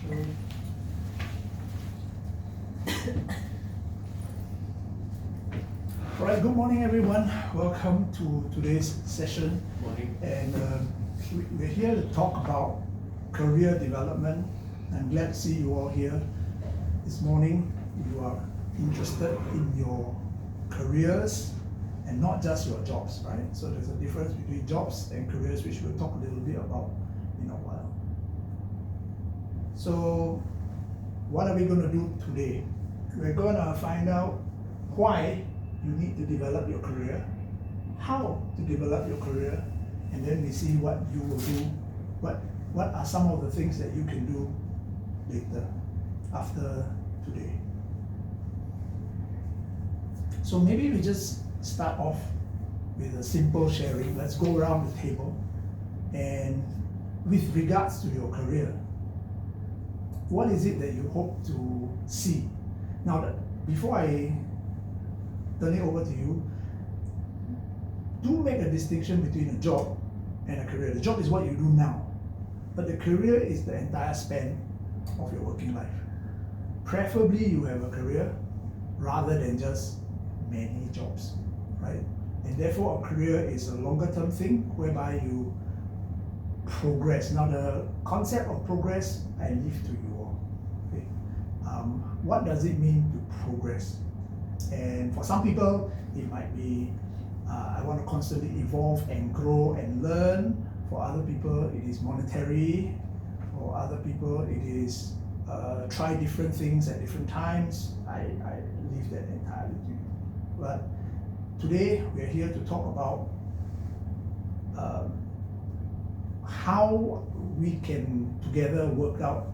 All right, good morning everyone. Welcome to today's session. Morning. And we're here to talk about career development. I'm glad to see you all here this morning. You are interested in your careers and not just your jobs, right? So there's a difference between jobs and careers, which we'll talk a little bit about in a while. So what are we going to do today? We're going to find out why you need to develop your career, how to develop your career, and then we see what you will do, what are some of the things that you can do later, after today. So maybe we just start off with a simple sharing. Let's go around the table, and with regards to your career, what is it that you hope to see? Now, before I turn it over to you, do make a distinction between a job and a career. The job is what you do now, but the career is the entire span of your working life. Preferably you have a career rather than just many jobs, right? And therefore a career is a longer term thing whereby you progress. Now the concept of progress, I leave to you all. Okay? What does it mean to progress? And for some people, it might be, I want to constantly evolve and grow and learn. For other people, it is monetary. For other people, it is try different things at different times. I leave that entirely to you. But today, we're here to talk about how we can together work out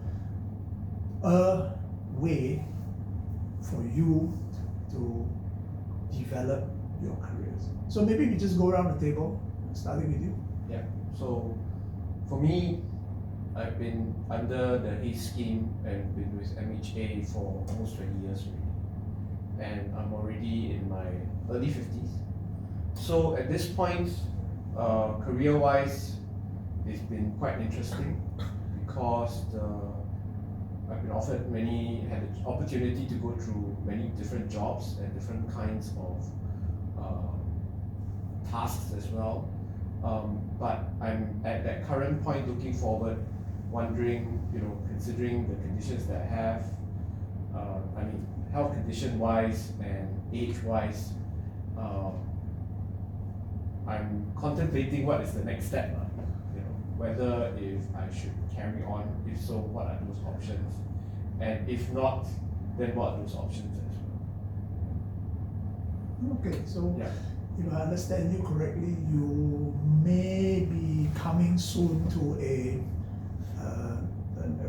a way for you to develop your careers. So maybe we just go around the table, starting with you. Yeah. So for me, I've been under the HACE scheme and been with MHA for almost 20 years already. And I'm already in my early 50s. So at this point, career-wise, it's been quite interesting because I've been offered had the opportunity to go through many different jobs and different kinds of tasks as well. But I'm at that current point looking forward, wondering, considering the conditions that I have, health condition wise and age wise, I'm contemplating what is the next step. Whether if I should carry on, if so, what are those options, and if not, then what are those options as well. Okay, so Yeah. if I understand you correctly, you may be coming soon to a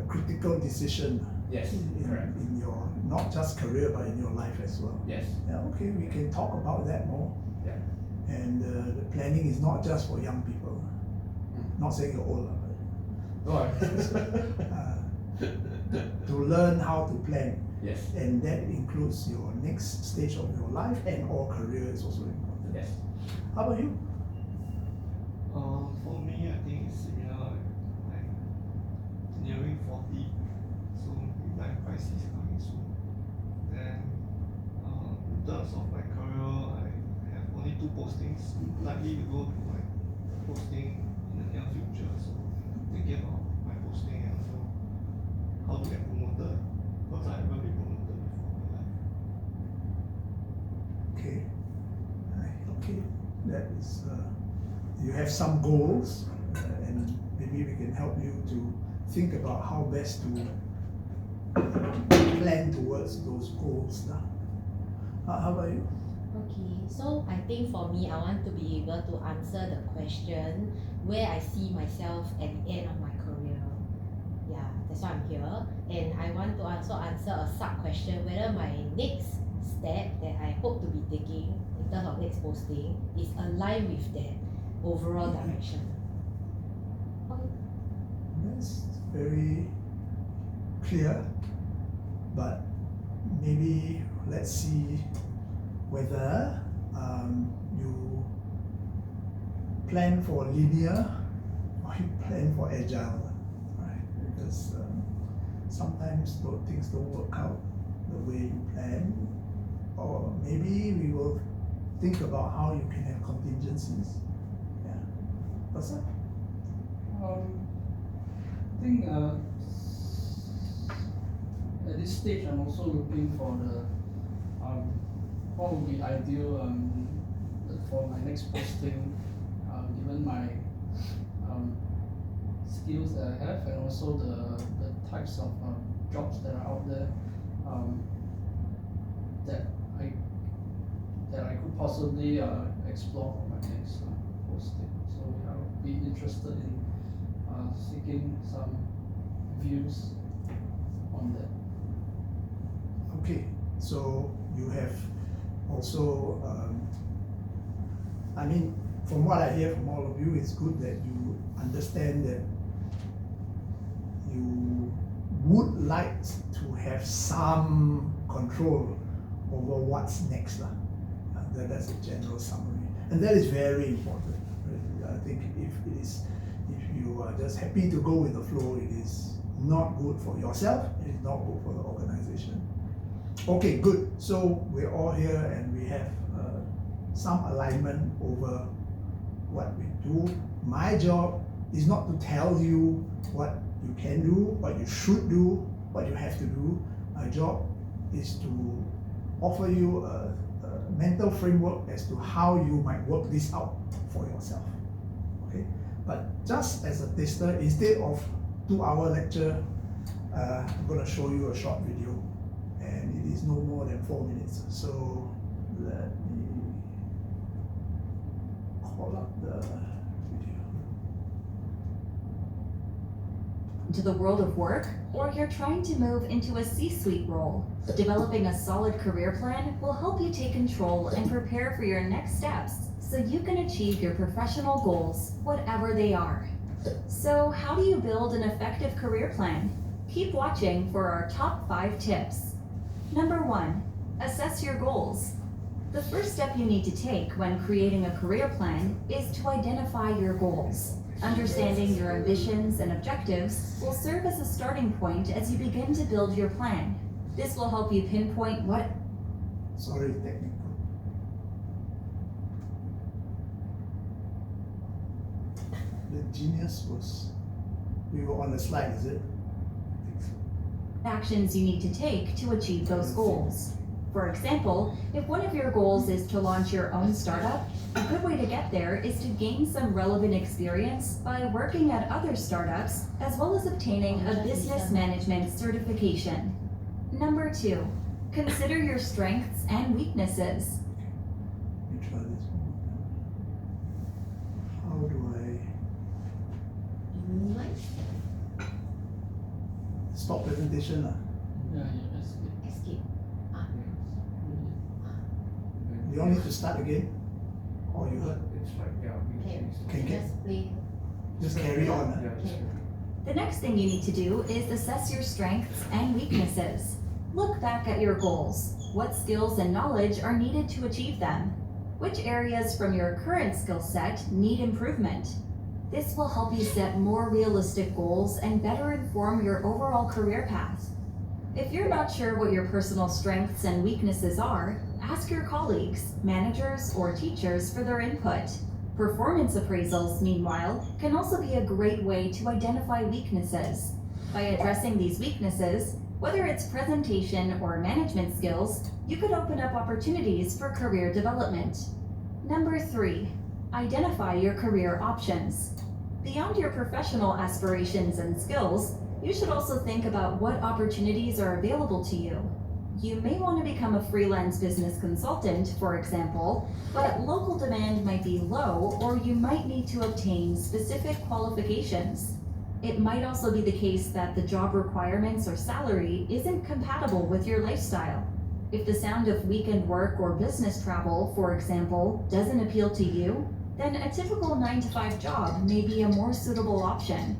critical decision. Yes, correct. In your, not just career, but in your life as well. Yes. Yeah, okay, we can talk about that more. Yeah. And the planning is not just for young people. Not saying you're old, but to learn how to plan. Yes. And that includes your next stage of your life, and or career is also important. Yes. How about you? For me, I think it's similar. Like nearing 40, so midlife crisis coming soon. Then, in terms of my career, I have only 2 postings. Likely to go to my posting in the near future. So thinking about my posting and also how to get promoted, because I haven't been promoted before in my life. Okay. Okay. That is. You have some goals, and maybe we can help you to think about how best to plan towards those goals. How about you? Okay, so I think for me, I want to be able to answer the question where I see myself at the end of my career. Yeah, that's why I'm here. And I want to also answer a sub-question whether my next step that I hope to be taking in terms of next posting is aligned with that overall direction. Okay. That's very clear, but maybe let's see whether you plan for linear or you plan for agile, right? Because sometimes things don't work out the way you plan, or maybe we will think about how you can have contingencies. Yeah. What's up? I think at this stage I'm also looking for the what would be ideal for my next posting, given my skills that I have and also the types of jobs that are out there that I could possibly explore for my next posting. So I would be interested in seeking some views on that. Okay, so you have also, I mean, from what I hear from all of you, it's good that you understand that you would like to have some control over what's next. That's a general summary. And that is very important. Right? I think if you are just happy to go with the flow, it is not good for yourself, it is not good for the organization. Okay, good. So we're all here and we have some alignment over what we do. My job is not to tell you what you can do, what you should do, what you have to do. My job is to offer you a mental framework as to how you might work this out for yourself. Okay, but just as a taster, instead of 2-hour lecture, I'm going to show you a short video, and it is no more than 4 minutes. So let me call up the video. To the world of work, or you're trying to move into a C-suite role, developing a solid career plan will help you take control and prepare for your next steps so you can achieve your professional goals, whatever they are. So how do you build an effective career plan? Keep watching for our top 5 tips. Number 1, assess your goals. The first step you need to take when creating a career plan is to identify your goals. Understanding your ambitions and objectives will serve as a starting point as you begin to build your plan. This will help you pinpoint what... Sorry, technical. The genius was, we were on the slide, is it? I think so. actions you need to take to achieve those goals. For example, if one of your goals is to launch your own startup, a good way to get there is to gain some relevant experience by working at other startups, as well as obtaining a business management certification. Number 2, consider your strengths and weaknesses. Let me try this one. How do I stop presentation? Yeah, yeah, Escape. You all need to start again? Or you heard? It's like, yeah, Okay, Can get- just play. Just carry on. Yeah, just Okay. The next thing you need to do is assess your strengths and weaknesses. Look back at your goals. What skills and knowledge are needed to achieve them? Which areas from your current skill set need improvement? This will help you set more realistic goals and better inform your overall career path. If you're not sure what your personal strengths and weaknesses are, ask your colleagues, managers, or teachers for their input. Performance appraisals, meanwhile, can also be a great way to identify weaknesses. By addressing these weaknesses, whether it's presentation or management skills, you could open up opportunities for career development. Number 3, identify your career options. Beyond your professional aspirations and skills, you should also think about what opportunities are available to you. You may want to become a freelance business consultant, for example, but local demand might be low, or you might need to obtain specific qualifications. It might also be the case that the job requirements or salary isn't compatible with your lifestyle. If the sound of weekend work or business travel, for example, doesn't appeal to you, then a typical 9-to-5 job may be a more suitable option.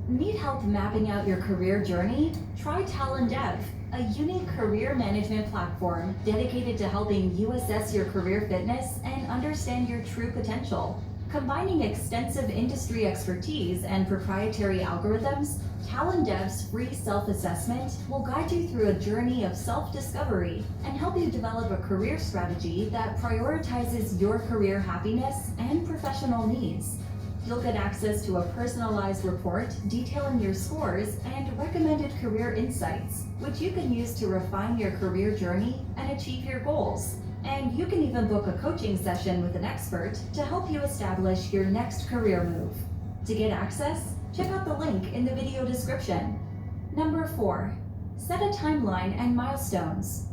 Need help mapping out your career journey? Try TalentDev, a unique career management platform dedicated to helping you assess your career fitness and understand your true potential. Combining extensive industry expertise and proprietary algorithms, Talon Dev's free self-assessment will guide you through a journey of self-discovery and help you develop a career strategy that prioritizes your career happiness and professional needs. You'll get access to a personalized report detailing your scores and recommended career insights, which you can use to refine your career journey and achieve your goals. And you can even book a coaching session with an expert to help you establish your next career move. To get access, check out the link in the video description. Number 4, set a timeline and milestones.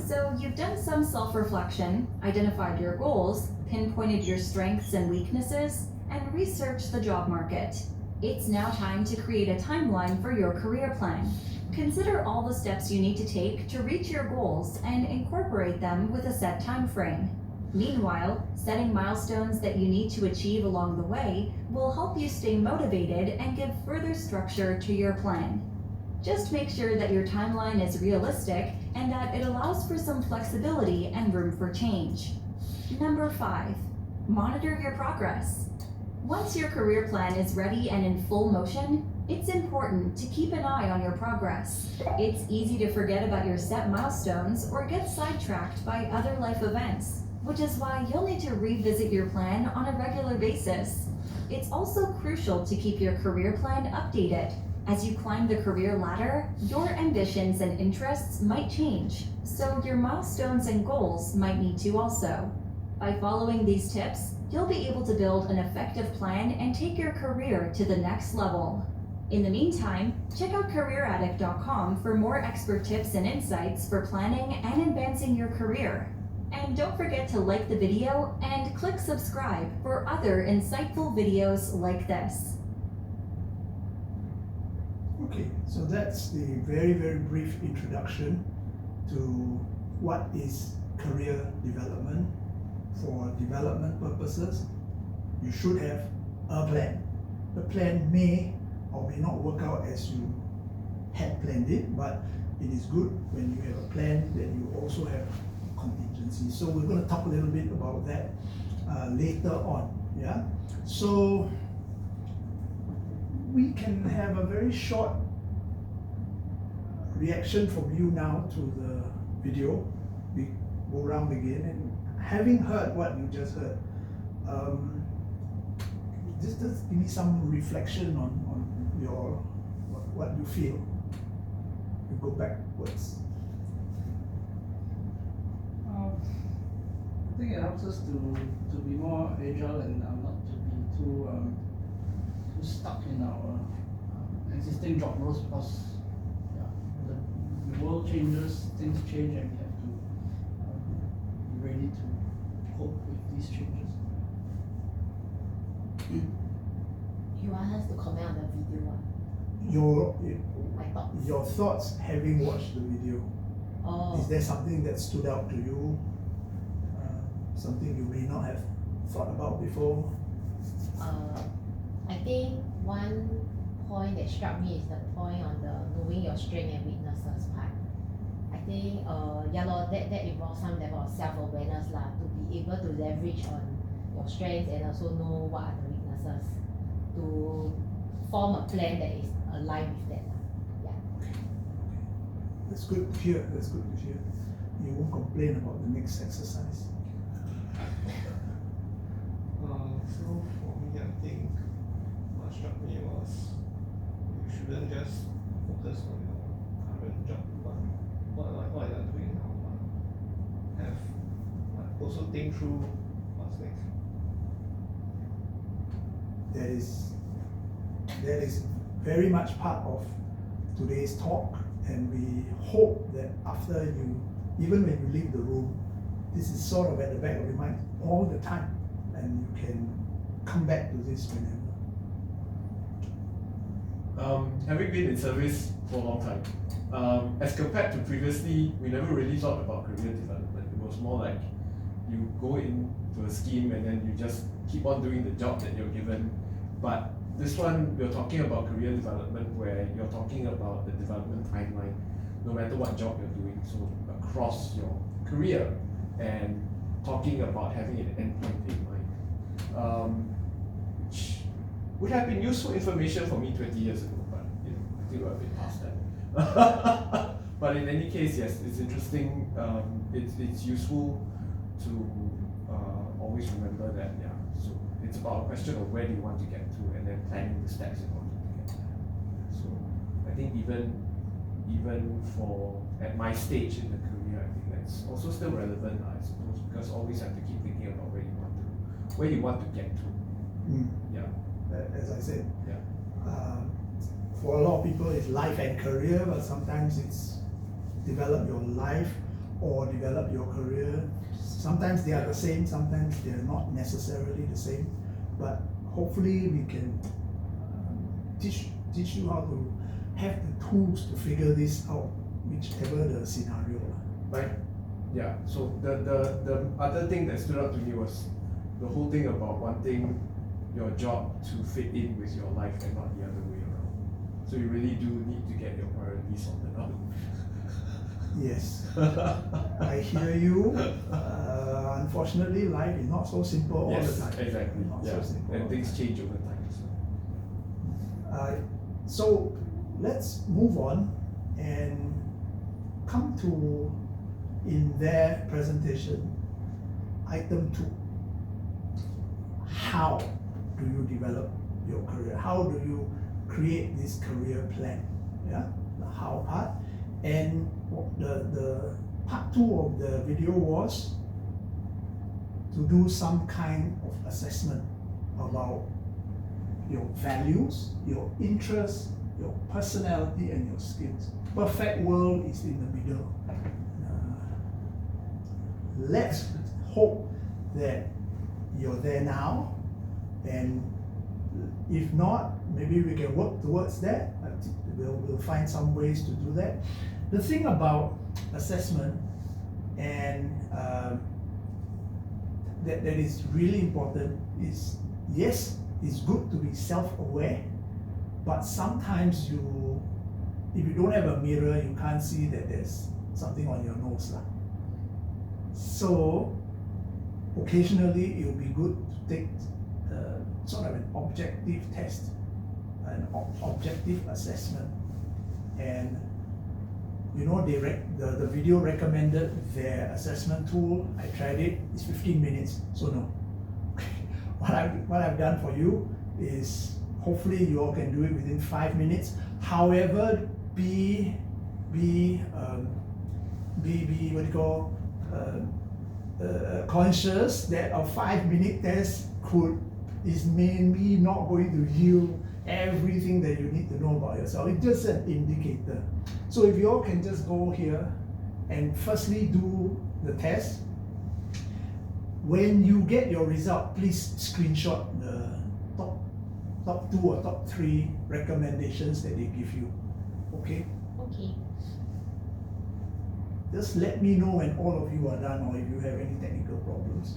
So you've done some self-reflection, identified your goals, pinpointed your strengths and weaknesses, and researched the job market. It's now time to create a timeline for your career plan. Consider all the steps you need to take to reach your goals and incorporate them with a set time frame. Meanwhile, setting milestones that you need to achieve along the way will help you stay motivated and give further structure to your plan. Just make sure that your timeline is realistic and that it allows for some flexibility and room for change. Number 5, monitor your progress. Once your career plan is ready and in full motion, it's important to keep an eye on your progress. It's easy to forget about your set milestones or get sidetracked by other life events, which is why you'll need to revisit your plan on a regular basis. It's also crucial to keep your career plan updated. As you climb the career ladder, your ambitions and interests might change, so your milestones and goals might need to also. By following these tips, you'll be able to build an effective plan and take your career to the next level. In the meantime, check out CareerAddict.com for more expert tips and insights for planning and advancing your career. And don't forget to like the video and click subscribe for other insightful videos like this. Okay, so that's the very, very brief introduction to what is career development. For development purposes, you should have a plan. The plan may or may not work out as you had planned it, but it is good when you have a plan that you also have contingency. So we're going to talk a little bit about that later on. Yeah. So we can have a very short reaction from you now to the video. We go around again, and having heard what you just heard, just give me some reflection on your what you feel. You go backwards. I think it helps us to be more agile and not to be too stuck in our existing job roles, because the world changes, things change, and we have to be ready to cope with these changes. You want us to comment on the video? My thoughts. Your thoughts having watched the video. Oh. Is there something that stood out to you? Something you may not have thought about before? I think one point that struck me is the point on the knowing your strength and weaknesses part. I think that involves some level of self-awareness lah, to be able to leverage on your strengths and also know what are the weaknesses, to form a plan that is aligned with that. Yeah. That's good to hear. That's good to hear. You won't complain about the next exercise. So for me, I think what struck me was you shouldn't just focus on your current job, but what you're doing now, but also think through what's next. That is very much part of today's talk, and we hope that after you, even when you leave the room, this is sort of at the back of your mind all the time, and you can come back to this whenever. Having been in service for a long time, as compared to previously, we never really thought about career development. It was more like you go into a scheme and then you just keep on doing the job that you're given. But this one, we're talking about career development, where you're talking about the development timeline, no matter what job you're doing, so across your career, and talking about having an endpoint in mind, which would have been useful information for me 20 years ago, but think we're a bit past that. But in any case, yes, it's interesting. It's useful to always remember that. Yeah. So it's about a question of where do you want to get to, and then planning the steps in order to get there. So I think even for at my stage in the career, I think that's also still relevant, I suppose, because always have to keep thinking about where you want to get to. Mm. Yeah. As I said, Yeah. for a lot of people it's life and career, but sometimes it's develop your life or develop your career. Sometimes they are the same, sometimes they're not necessarily the same, but hopefully we can teach you how to have the tools to figure this out, whichever the scenario. Right. Yeah. So the other thing that stood out to me was the whole thing about wanting your job to fit in with your life and not the other way around. So you really do need to get your priorities sorted out. Yes, I hear you. Unfortunately, life is not so simple all Yes, the time. exactly. Not Yeah. so simple all And the things time. change over time. So. So let's move on and come to, in their presentation, item 2. How do you develop your career? How do you create this career plan? Yeah, the how part. And the part 2 of the video was to do some kind of assessment about your values, your interests, your personality, and your skills. Perfect world is in the middle. Let's hope that you're there now, and if not, maybe we can work towards that. We'll find some ways to do that. The thing about assessment and that is really important is, yes, it's good to be self-aware, but sometimes if you don't have a mirror, you can't see that there's something on your nose. So occasionally it will be good to take sort of an objective test, an objective assessment. And the video recommended their assessment tool. I tried it, it's 15 minutes, so no. What I've done for you is, hopefully you all can do it within 5 minutes. However, be conscious that a 5-minute test is maybe not going to yield everything that you need to know about yourself. It's just an indicator. So if you all can just go here and firstly do the test. When you get your result, please screenshot the top 2 or top 3 recommendations that they give you. Okay? Okay. Just let me know when all of you are done, or if you have any technical problems.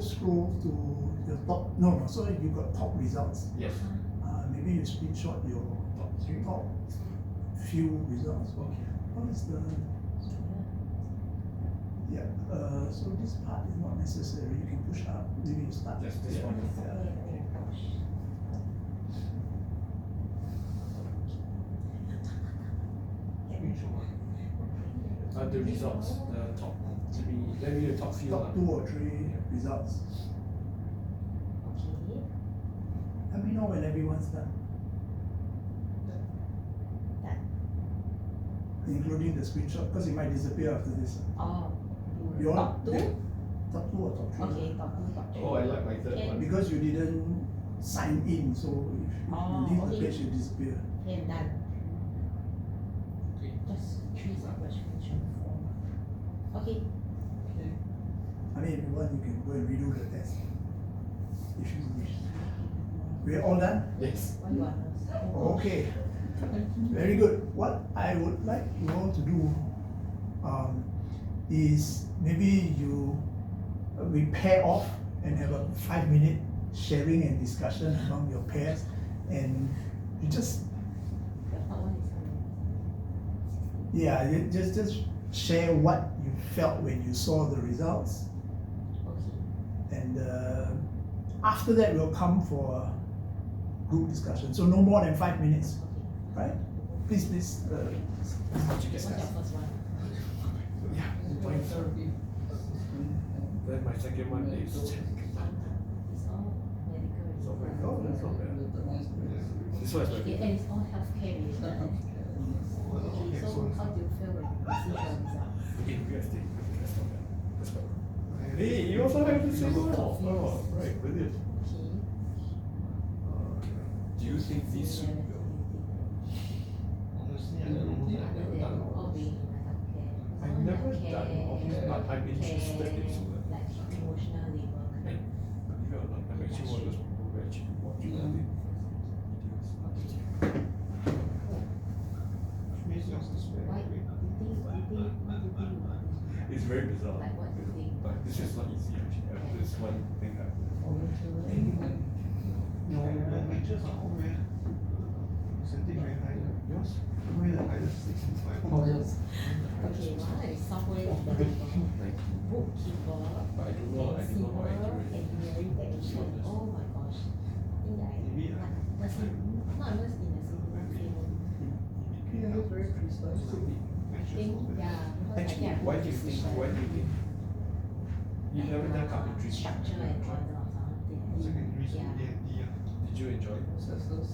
scroll to the top. No, so you got top results. Yes. Maybe you screenshot your Top three. top few results. Okay. What is the? Yeah. So this part is not necessary. You can push up. Maybe you start. Just this one. The results, the top three, maybe the top few. Top 2 or 3 results. Okay. Let me know when everyone's done. Done. Including the screenshot, because it might disappear after this. Oh. Your Top 2? Top 2 or top 3? Okay, top 2, top 3. Oh, I like my third Okay. one. Because you didn't sign in, so if Oh, you leave okay. the page, it disappear. Okay, done. Okay. Just 3 separate screenshot form. Okay. I mean, if you want, you can go and redo the test. If you wish. We're all done? Yes. What you want first? Okay. Very good. What I would like you all to do is maybe we pair off and have a 5-minute sharing and discussion among your pairs, and you just The top one is how many? yeah, you just share what you felt when you saw the results, Okay. and after that we'll come for a group discussion. So no more than 5 minutes, Okay. right? Please, What's your first one? Yeah. Point therapy. Then my second one is. It's all medical So my related. God, that's not bad. This one is my Okay, favorite. and it's all healthcare related. Okay, so how do you feel when you see the results? Okay, we are staying. That's not bad. That's not bad. Hey, you also have the same one. Oh, right, brilliant. Okay. Do you think this should go? Honestly, I don't know. Other than all being in the healthcare. I've never done office, but I'm interested in so that. Like emotional labor. And believe it or not, I'm actually one of those people who actually watch all the videos. Which means yours is Why very do quick. you think what do you think about this? It's very bizarre. Like what do you think? But this is not easy actually. This one thing that No, the matches are all very percentage very high. Yours? Why the highest 65? Oh, yes. Okay, one is software developer, bookkeeper, but I don't know how civil accurate. engineering technician. Oh my gosh. I think Maybe, not even in the same field. It looks very precise. I think, yeah, because I Actually, think I why put do you think? precision, Why do you think? You never done carpentry. structure and order or something. I think, Secondary school yeah. D&D. Did you enjoy it? Processes,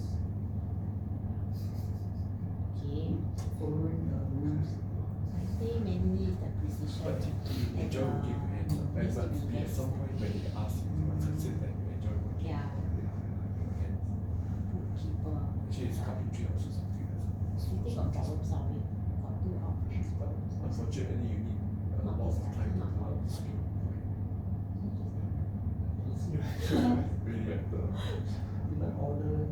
Okay. following rules. I think mainly is the precision. But you enjoy working with hands on. There must be at some point when they ask you, you must have said that you enjoy working Yeah, with hands. bookkeeper. Actually, it's carpentry also something that's. You think of problem solving. Got 2 out of 3 problem solving. Unfortunately, you need a Not lot of this time to time, not learn the skill. Really matter. You like order,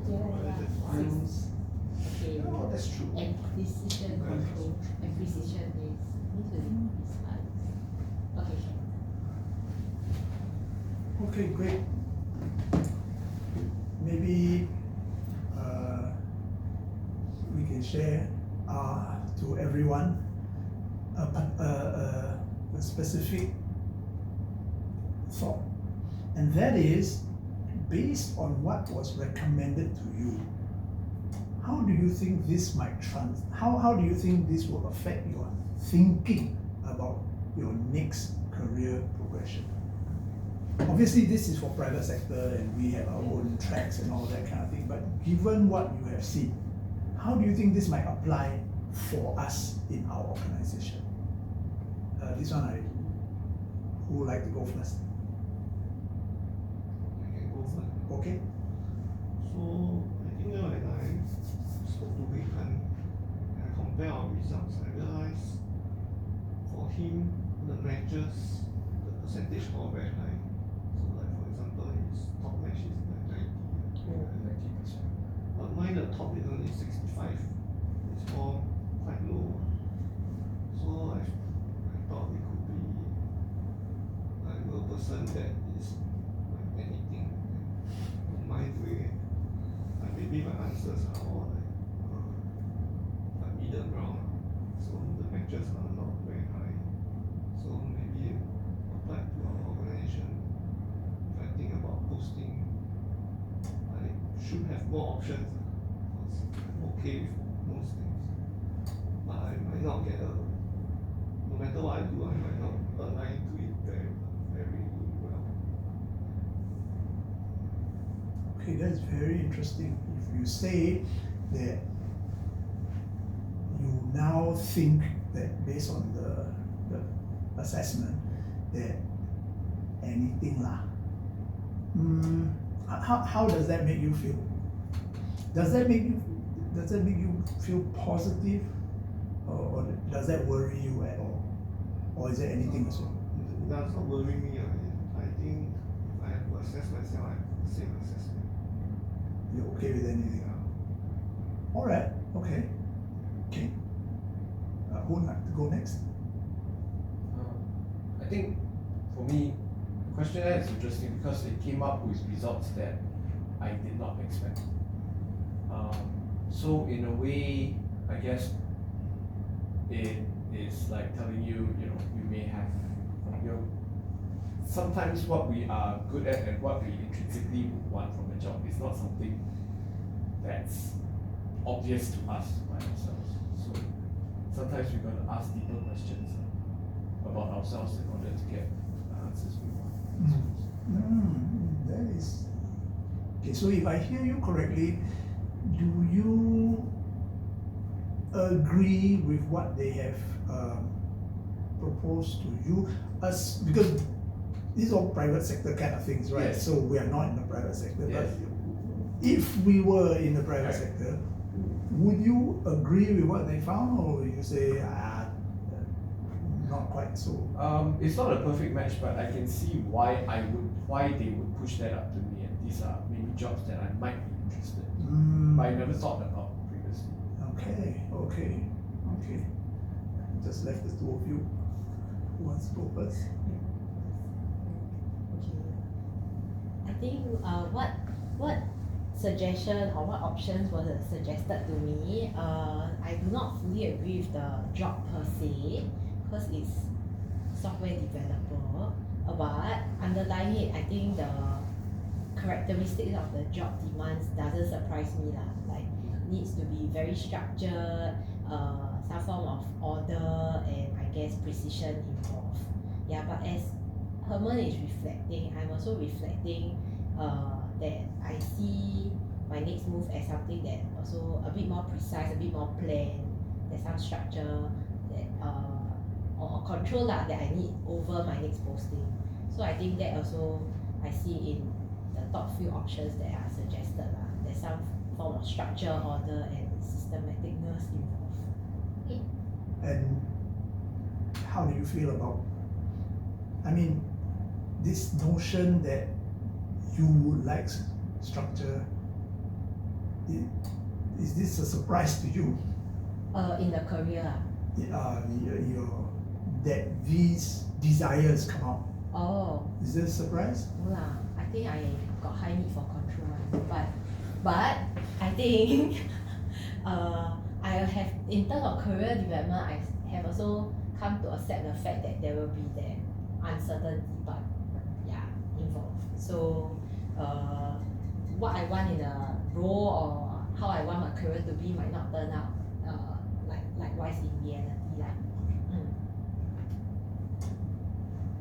Yeah. rules. Okay. Oh, that's true. And precision control. And precision is need to be precise. Okay, sure. Okay, great. Maybe we can share to everyone a specific thought, and that is based on what was recommended to you. How do you think this might how do you think this will affect your thinking about your next career progression? Obviously, this is for private sector and we have our own tracks and all that kind of thing, but given what you have seen, how do you think this might apply for us in our organization? This one, who would like to go first? I can go first. Okay? So I think when I spoke to Wei Han and I compare our results, I realized for him the matches, the percentage all very high. So like for example his top match is like 90. But mine the top is only 65. It's all quite low. So I thought it could be like a person person that is like anything, don't mind doing it. Like maybe my answers are all like middle ground, so the matches are not very high. So maybe apply to our organization. If I think about posting, I should have more options. Because I'm okay with most things, but I might not get a. No matter what I do, I might not align to it very well. Okay, that's very interesting. If you say that you now think that based on the assessment that anything lah, how does that make you feel? Does that make you feel positive, or does that worry you at all, or is there anything as well? It does not worry me. I think if I have to assess myself, I have the same assessment. You're okay with anything? All right. Okay. Who would like to go next? I think for me, the questionnaire is interesting because it came up with results that I did not expect. So in a way, I guess it is like telling you, you may have, sometimes what we are good at and what we intrinsically would want from a job is not something that's obvious to us by ourselves. So sometimes we're going to ask deeper questions about ourselves in order to get the answers we want. That is okay. So if I hear you correctly, do you agree with what they have proposed to you? Because these are all private sector kind of things, right? Yes. So we are not in the private sector. Yes. But if we were in the private Right. sector, would you agree with what they found, or would you say not quite so? It's not a perfect match, but I can see why they would push that up to me, and these are maybe jobs that I might be interested in, but I never thought about previously. Okay. Just left the two of you. Who wants to go first? Okay. I think what suggestion or what options was suggested to me, I do not fully agree with the job per se, because it's software developer, but underlying it, I think the characteristics of the job demands doesn't surprise me lah. Like needs to be very structured, some form of order, and I guess precision involved. Yeah, but as Herman is reflecting, I'm also reflecting that I see my next move as something that also a bit more precise, a bit more planned. There's some structure that or control lah that I need over my next posting. So I think that also I see in the top few options that are suggested lah. There's some form of structure, order, and systematicness involved. Okay. And how do you feel about, this notion that you would like structure? Is this a surprise to you? In the career That these desires come out? oh, Is this a surprise? no lah. I think I got high need for control one. But I think I have, in terms of career development, I have also come to accept the fact that there will be that uncertainty but involved. So what I want in a role or how I want my career to be might not turn out likewise in reality.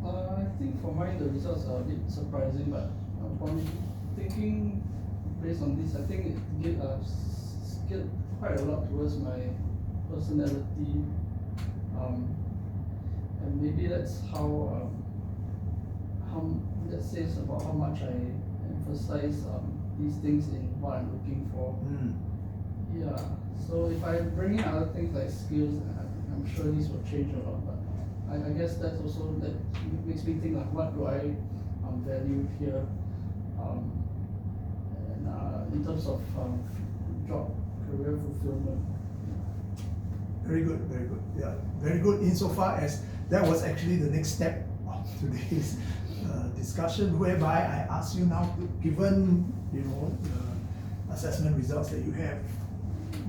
I think for mine the results are a bit surprising, but upon thinking based on this, I think it skilled quite a lot towards my personality, and maybe that's how that says about how much I emphasize these things in what I'm looking for. Yeah, so if I bring in other things like skills, I'm sure this will change a lot, but I guess that's also, that makes me think like, what do I value here, and in terms of job, career fulfillment. Very good. Yeah, very good insofar as that was actually the next step of today's discussion whereby I ask you now, given the assessment results that you have,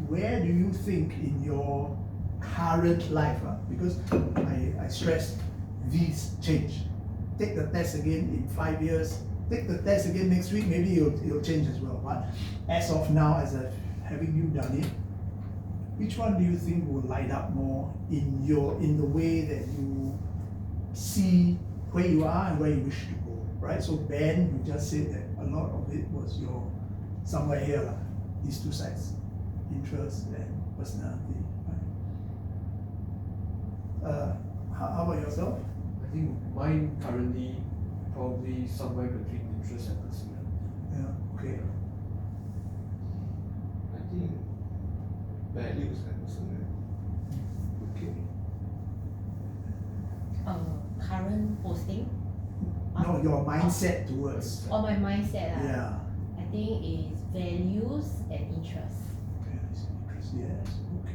where do you think in your current life, because I stress these change. Take the test again in 5 years, take the test again next week, maybe it'll change as well. But as of now, having you done it, which one do you think will light up more in the way that you see where you are and where you wish to go, right? So Ben, you just said that a lot of it was your somewhere here, these two sides, interest and personality. Right? How about yourself? I think mine currently probably somewhere between interest and personality. Yeah. Okay. I think values and personality. Okay. Current posting. No, your mindset towards. Or my mindset. Yeah. I think is values and interest. Yes.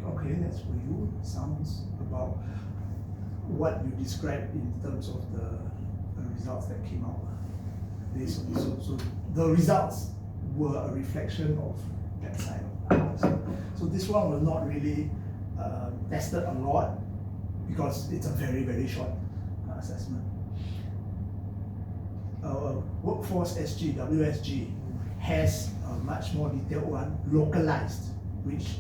Okay, that's for you. Sounds about what you described in terms of the results that came out. So the results were a reflection of that side of the house. So this one was not really tested a lot because it's a very, very short assessment. Workforce SG, WSG, has a much more detailed one, localized, which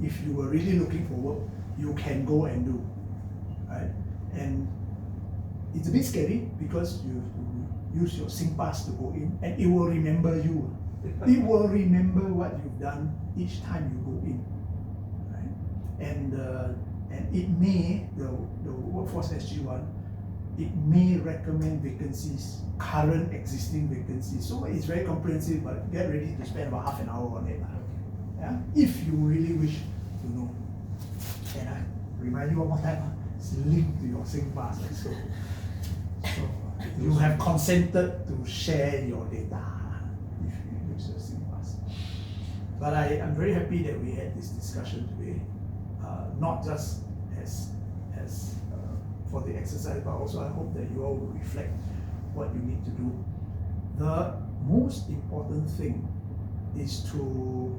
if you were really looking for work, you can go and do, right? And it's a bit scary because you have to use your SingPass to go in, and it will remember you. It will remember what you've done each time you go in, right? And it may, the Workforce SG one, it may recommend vacancies, current existing vacancies. So it's very comprehensive, but get ready to spend about half an hour on it. Yeah? If you really wish to know. And I remind you one more time, it's linked to your SingPass. So you have consented to share your data if you use your SingPass. But I'm very happy that we had this discussion today, not just as for the exercise, but also I hope that you all will reflect what you need to do. The most important thing is for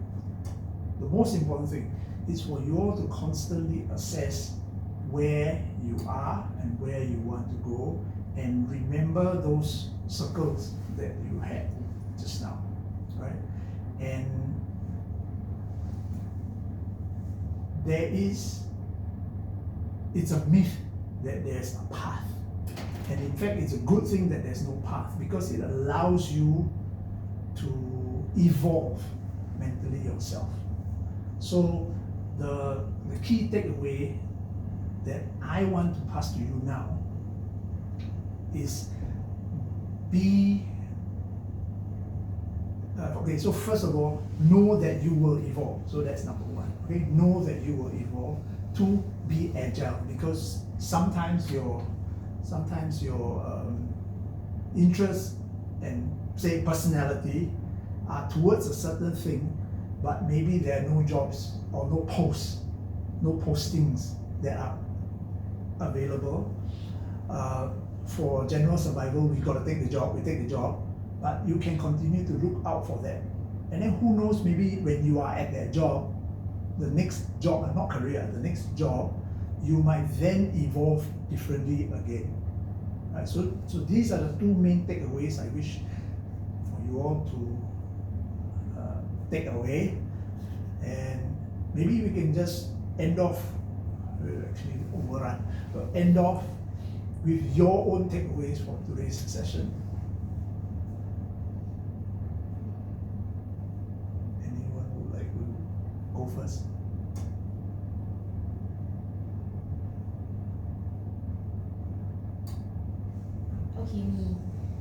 you all to constantly assess where you are and where you want to go, and remember those circles that you had just now, right? And it's a myth that there's a path. And in fact, it's a good thing that there's no path, because it allows you to evolve mentally yourself. So the key takeaway that I want to pass to you now is okay, so first of all, know that you will evolve. So that's number one. Okay, know that you will evolve. 2, be agile, because sometimes your interest and say personality are towards a certain thing, but maybe there are no jobs or no postings that are available. For general survival, we got to take the job, but you can continue to look out for that. And then who knows, maybe when you are at that job, the next job, not career, the next job, you might then evolve differently again. Right? So these are the 2 main takeaways I wish for you all to take away. And maybe we can just end off, actually overrun, but end off with your own takeaways from today's session. Anyone would like to go first? Okay, me.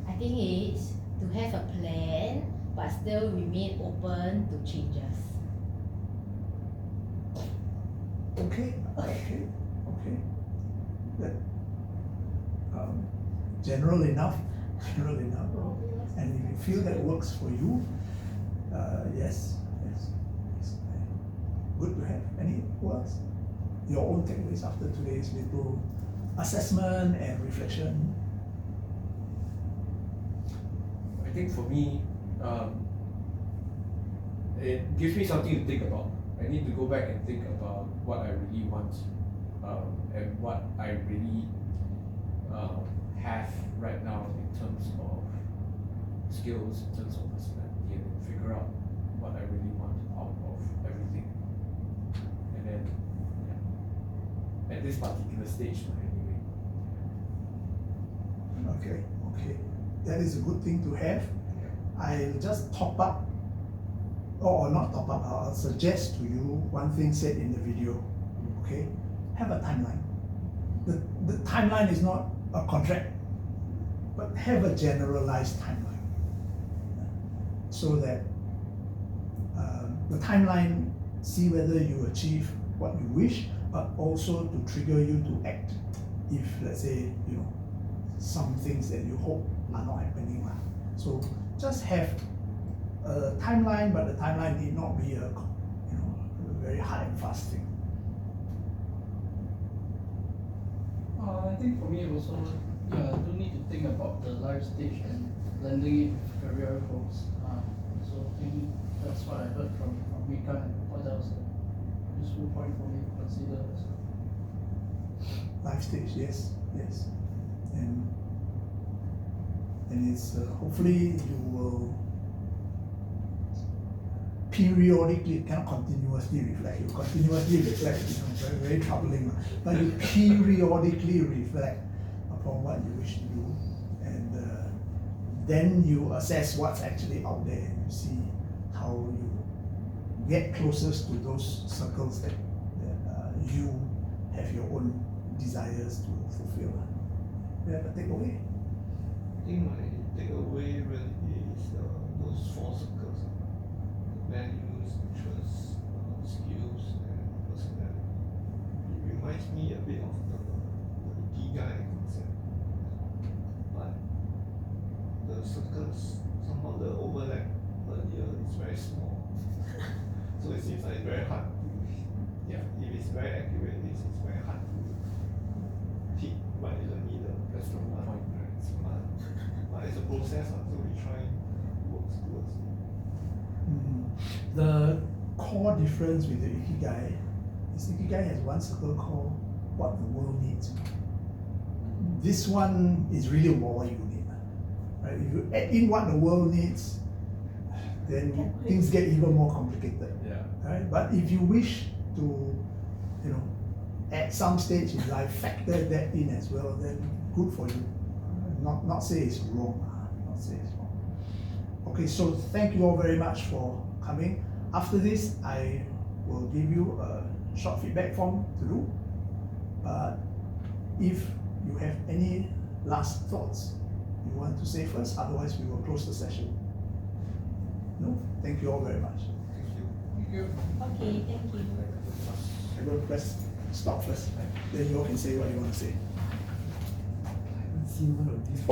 I think it's to have a plan, but still remain open to changes. Okay. That general enough. And if you feel that works for you, yes. Good to have. Any words? Your own takeaways after today's little assessment and reflection. I think for me, it gives me something to think about. I need to go back and think about what I really want, and what I really have right now in terms of skills, in terms of personality, and then figure out what I really want out of everything. And then, yeah, at this particular stage, anyway. Okay, that is a good thing to have. I'll just top up, or not top up, I'll suggest to you one thing said in the video. Okay, have a timeline. The timeline is not a contract, but have a generalized timeline, so that the timeline, see whether you achieve what you wish, but also to trigger you to act if, let's say, some things that you hope are not happening. So just have a timeline, but the timeline need not be a very hard and fast thing. I think for me also, I do need to think about the life stage and blending it with career goals. So I think that's what I heard from Mika, and what that was a useful point for me to consider as well. Life stage, yes, and it's hopefully you will periodically, cannot continuously reflect. You continuously reflect, very, very troubling. But you periodically reflect upon what you wish to do, and then you assess what's actually out there, and you see how you get closest to those circles that you have your own desires to fulfill. You have a takeaway? I think my takeaway really is those 4 circles: values, interests, skills, and personality. It reminds me a bit of the Ikigai concept, but the circles, somehow the overlap earlier is very small. So it seems like it's very hard to, if it's very accurate, it's very hard to hit right in the middle. That's the whole point, right? But it's a process, so we try to work towards it. The core difference with the Ikigai is Ikigai has one circle called what the world needs. This one is really what you need. Right? If you add in what the world needs, then things get even more complicated. Yeah. Right? But if you wish to, at some stage in life factor that in as well, then good for you. Not say it's wrong. Okay, so thank you all very much for coming. After this, I will give you a short feedback form to do. If you have any last thoughts you want to say first, otherwise we will close the session. No? Thank you all very much. Thank you. Okay, thank you. I'm going to press stop first. Then you all can say what you want to say. I haven't seen one of these.